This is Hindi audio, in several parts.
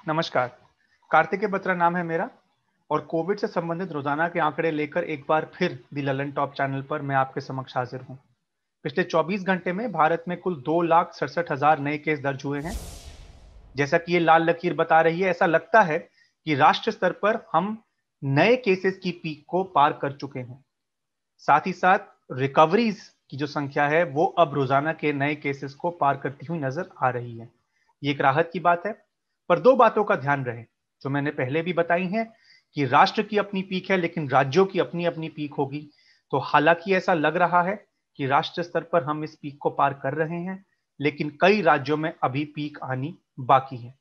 नमस्कार। कार्तिकेय बत्रा नाम है मेरा और कोविड से संबंधित रोजाना के आंकड़े लेकर एक बार फिर दी ललन टॉप चैनल पर मैं आपके समक्ष हाजिर हूं। पिछले 24 घंटे में भारत में कुल 2,67,000 नए केस दर्ज हुए हैं। जैसा कि ये लाल लकीर बता रही है, ऐसा लगता है कि राष्ट्र स्तर पर हम नए केसेस की पीक को पार कर चुके हैं। साथ ही साथ रिकवरीज की जो संख्या है वो अब रोजाना के नए केसेस को पार करती हुई नजर आ रही है। ये एक राहत की बात है, पर दो बातों का ध्यान रहे जो मैंने पहले भी बताई हैं कि राष्ट्र की अपनी पीक है लेकिन राज्यों की अपनी अपनी पीक होगी। तो हालांकि ऐसा लग रहा है कि राष्ट्र स्तर पर हम इस पीक को पार कर रहे हैं, लेकिन कई राज्यों में अभी पीक आनी बाकी है।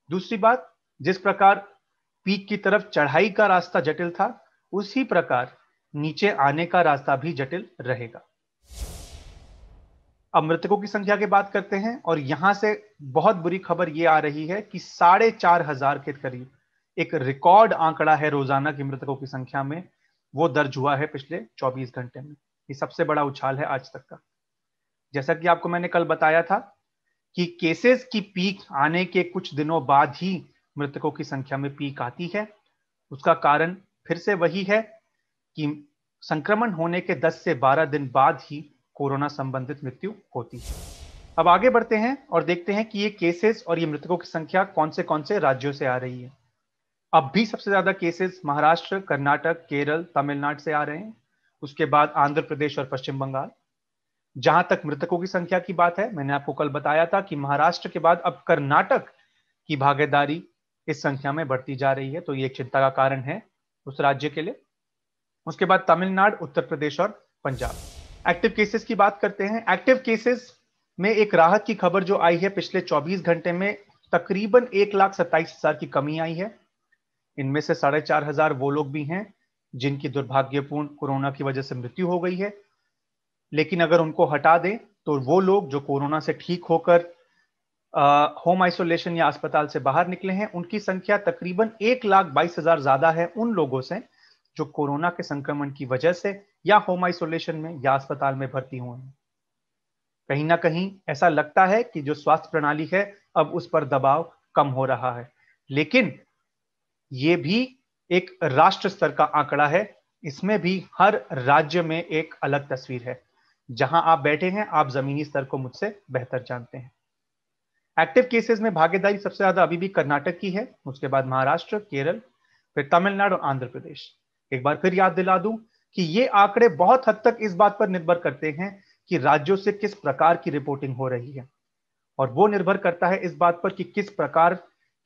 दूसरी बात, जिस प्रकार पीक की तरफ चढ़ाई का रास्ता जटिल था, उसी प्रकार नीचे आने का रास्ता भी जटिल रहेगा। अब मृतकों की संख्या की बात करते हैं और यहां से बहुत बुरी खबर यह आ रही है कि 4,500 के करीब एक रिकॉर्ड आंकड़ा है रोजाना की मृतकों की संख्या में, वो दर्ज हुआ है पिछले 24 घंटे में। ये सबसे बड़ा उछाल है आज तक का। जैसा कि आपको मैंने कल बताया था कि केसेस की पीक आने के कुछ दिनों बाद ही मृतकों की संख्या में पीक आती है। उसका कारण फिर से वही है कि संक्रमण होने के 10 से 12 दिन बाद ही कोरोना संबंधित मृत्यु होती है। अब आगे बढ़ते हैं और देखते हैं कि ये केसेस और ये मृतकों की संख्या कौन से राज्यों से आ रही है। अब भी सबसे ज्यादा केसेस महाराष्ट्र, कर्नाटक, केरल, तमिलनाडु से आ रहे हैं। उसके बाद आंध्र प्रदेश और पश्चिम बंगाल। जहां तक मृतकों की संख्या की बात है, मैंने आपको कल बताया था कि महाराष्ट्र के बाद अब कर्नाटक की भागीदारी इस संख्या में बढ़ती जा रही है, तो ये एक चिंता का कारण है उस राज्य के लिए। उसके बाद तमिलनाडु, उत्तर प्रदेश और पंजाब। एक्टिव केसेस की बात करते हैं। एक्टिव केसेस में एक राहत की खबर जो आई है, पिछले 24 घंटे में तकरीबन 1,27,000 की कमी आई है। इनमें से 4,500 वो लोग भी हैं जिनकी दुर्भाग्यपूर्ण कोरोना की वजह से मृत्यु हो गई है। लेकिन अगर उनको हटा दें तो वो लोग जो कोरोना से ठीक होकर होम आइसोलेशन या अस्पताल से बाहर निकले हैं, उनकी संख्या तकरीबन 1,22,000 ज्यादा है उन लोगों से जो कोरोना के संक्रमण की वजह से या होम आइसोलेशन में या अस्पताल में भर्ती हुए हैं। कहीं ना कहीं ऐसा लगता है कि जो स्वास्थ्य प्रणाली है अब उस पर दबाव कम हो रहा है, लेकिन यह भी एक राष्ट्र स्तर का आंकड़ा है। इसमें भी हर राज्य में एक अलग तस्वीर है। जहां आप बैठे हैं, आप जमीनी स्तर को मुझसे बेहतर जानते हैं। एक्टिव केसेस में भागीदारी सबसे ज्यादा अभी भी कर्नाटक की है, उसके बाद महाराष्ट्र, केरल, फिर तमिलनाडु और आंध्र प्रदेश। एक बार फिर याद दिला दूं कि ये आंकड़े बहुत हद तक इस बात पर निर्भर करते हैं कि राज्यों से किस प्रकार की रिपोर्टिंग हो रही है, और वो निर्भर करता है इस बात पर कि किस प्रकार,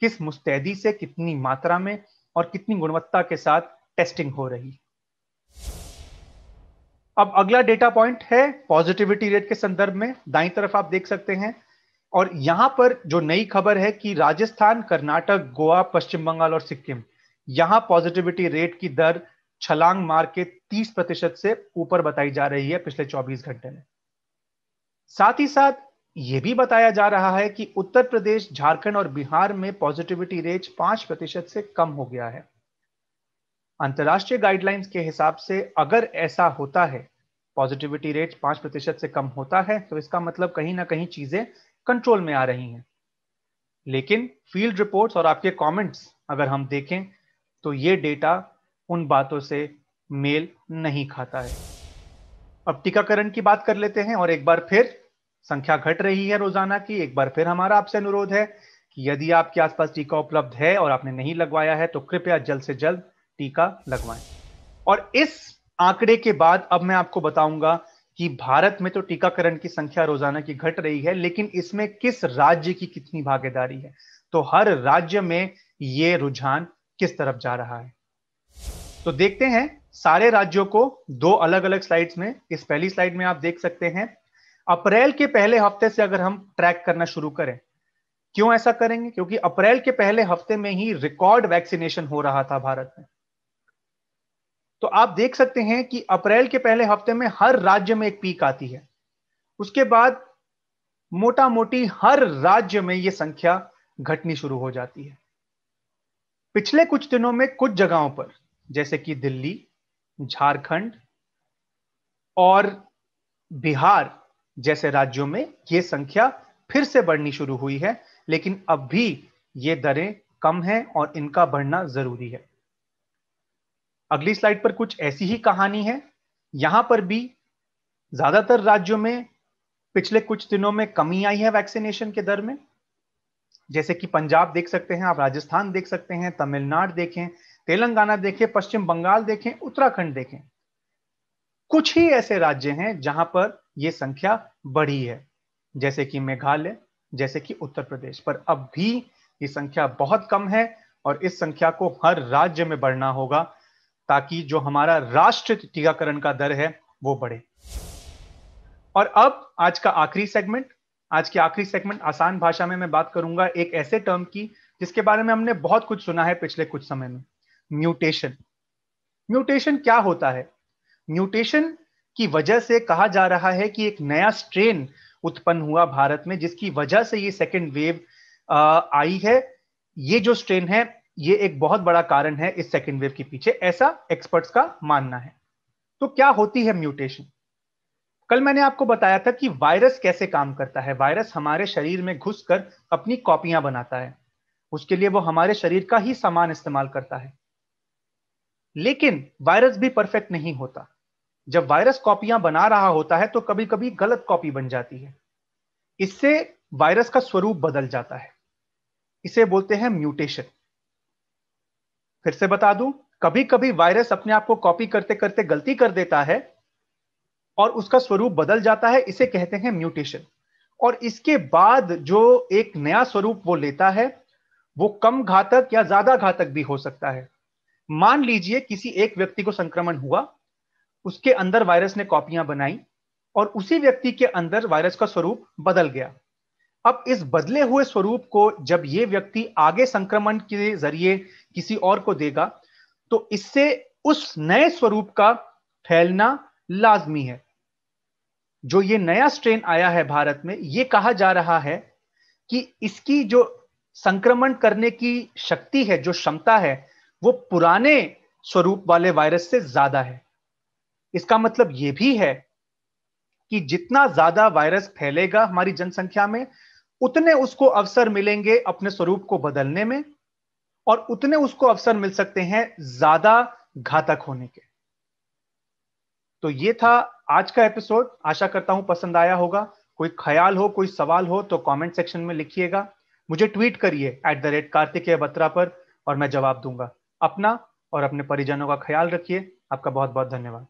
किस मुस्तैदी से, कितनी मात्रा में और कितनी गुणवत्ता के साथ टेस्टिंग हो रही है। अब अगला डेटा पॉइंट है पॉजिटिविटी रेट के संदर्भ में। दाईं तरफ आप देख सकते हैं, और यहां पर जो नई खबर है कि राजस्थान, कर्नाटक, गोवा, पश्चिम बंगाल और सिक्किम, यहां पॉजिटिविटी रेट की दर छलांग मार के 30% से ऊपर बताई जा रही है पिछले 24 घंटे में। साथ ही साथ यह भी बताया जा रहा है कि उत्तर प्रदेश, झारखंड और बिहार में पॉजिटिविटी रेट 5% से कम हो गया है। अंतरराष्ट्रीय गाइडलाइंस के हिसाब से अगर ऐसा होता है, पॉजिटिविटी रेट 5% से कम होता है, तो इसका मतलब कहीं ना कहीं चीजें कंट्रोल में आ रही हैं। लेकिन फील्ड रिपोर्ट्स और आपके कमेंट्स अगर हम देखें तो ये डेटा उन बातों से मेल नहीं खाता है। अब टीकाकरण की बात कर लेते हैं, और एक बार फिर संख्या घट रही है रोजाना की। एक बार फिर हमारा आपसे अनुरोध है कि यदि आपके आसपास टीका उपलब्ध है और आपने नहीं लगवाया है तो कृपया जल्द से जल्द टीका लगवाएं। और इस आंकड़े के बाद अब मैं आपको बताऊंगा कि भारत में तो टीकाकरण की संख्या रोजाना की घट रही है, लेकिन इसमें किस राज्य की कितनी भागीदारी है, तो हर राज्य में यह रुझान किस तरफ जा रहा है। तो देखते हैं सारे राज्यों को दो अलग अलग स्लाइड्स में। इस पहली स्लाइड में आप देख सकते हैं अप्रैल के पहले हफ्ते से अगर हम ट्रैक करना शुरू करें। क्यों ऐसा करेंगे? क्योंकि अप्रैल के पहले हफ्ते में ही रिकॉर्ड वैक्सीनेशन हो रहा था भारत में। तो आप देख सकते हैं कि अप्रैल के पहले हफ्ते में हर राज्य में एक पीक आती है। उसके बाद मोटा मोटी हर राज्य में यह संख्या घटनी शुरू हो जाती है। पिछले कुछ दिनों में कुछ जगहों पर, जैसे कि दिल्ली, झारखंड और बिहार जैसे राज्यों में यह संख्या फिर से बढ़नी शुरू हुई है, लेकिन अब भी ये दरें कम हैं और इनका बढ़ना जरूरी है। अगली स्लाइड पर कुछ ऐसी ही कहानी है। यहां पर भी ज्यादातर राज्यों में पिछले कुछ दिनों में कमी आई है वैक्सीनेशन के दर में। जैसे कि पंजाब देख सकते हैं आप, राजस्थान देख सकते हैं, तमिलनाडु देखें, तेलंगाना देखें, पश्चिम बंगाल देखें, उत्तराखंड देखें। कुछ ही ऐसे राज्य हैं जहां पर यह संख्या बढ़ी है, जैसे कि मेघालय, जैसे कि उत्तर प्रदेश। पर अब भी ये संख्या बहुत कम है और इस संख्या को हर राज्य में बढ़ना होगा ताकि जो हमारा राष्ट्रीय टीकाकरण का दर है वो बढ़े। और अब आज का आखिरी सेगमेंट, आज की आखिरी सेगमेंट आसान भाषा में मैं बात करूंगा एक ऐसे टर्म की जिसके बारे में हमने बहुत कुछ सुना है पिछले कुछ समय में, म्यूटेशन। म्यूटेशन क्या होता है? म्यूटेशन की वजह से कहा जा रहा है कि एक नया स्ट्रेन उत्पन्न हुआ भारत में जिसकी वजह से ये सेकेंड वेव आई है। ये जो स्ट्रेन है ये एक बहुत बड़ा कारण है इस सेकेंड वेव के पीछे, ऐसा एक्सपर्ट्स का मानना है। तो क्या होती है म्यूटेशन? कल मैंने आपको बताया था कि वायरस कैसे काम करता है। वायरस हमारे शरीर में घुसकर अपनी कॉपियां बनाता है, उसके लिए वो हमारे शरीर का ही सामान इस्तेमाल करता है। लेकिन वायरस भी परफेक्ट नहीं होता। जब वायरस कॉपियां बना रहा होता है तो कभी कभी गलत कॉपी बन जाती है, इससे वायरस का स्वरूप बदल जाता है, इसे बोलते हैं म्यूटेशन। फिर से बता दूं, कभी कभी वायरस अपने आप को कॉपी करते करते गलती कर देता है और उसका स्वरूप बदल जाता है, इसे कहते हैं म्यूटेशन। और इसके बाद जो एक नया स्वरूप वो लेता है वो कम घातक या ज्यादा घातक भी हो सकता है। मान लीजिए किसी एक व्यक्ति को संक्रमण हुआ, उसके अंदर वायरस ने कॉपियां बनाई और उसी व्यक्ति के अंदर वायरस का स्वरूप बदल गया। अब इस बदले हुए स्वरूप को जब ये व्यक्ति आगे संक्रमण के जरिए किसी और को देगा तो इससे उस नए स्वरूप का फैलना लाजमी है। जो ये नया स्ट्रेन आया है भारत में, ये कहा जा रहा है कि इसकी जो संक्रमण करने की शक्ति है, जो क्षमता है, वो पुराने स्वरूप वाले वायरस से ज्यादा है। इसका मतलब यह भी है कि जितना ज्यादा वायरस फैलेगा हमारी जनसंख्या में, उतने उसको अवसर मिलेंगे अपने स्वरूप को बदलने में और उतने उसको अवसर मिल सकते हैं ज्यादा घातक होने के। तो ये था आज का एपिसोड। आशा करता हूं पसंद आया होगा। कोई ख्याल हो, कोई सवाल हो तो कमेंट सेक्शन में लिखिएगा। मुझे ट्वीट करिए @कार्तिकेय बत्रा पर और मैं जवाब दूंगा। अपना और अपने परिजनों का ख्याल रखिए। आपका बहुत बहुत धन्यवाद।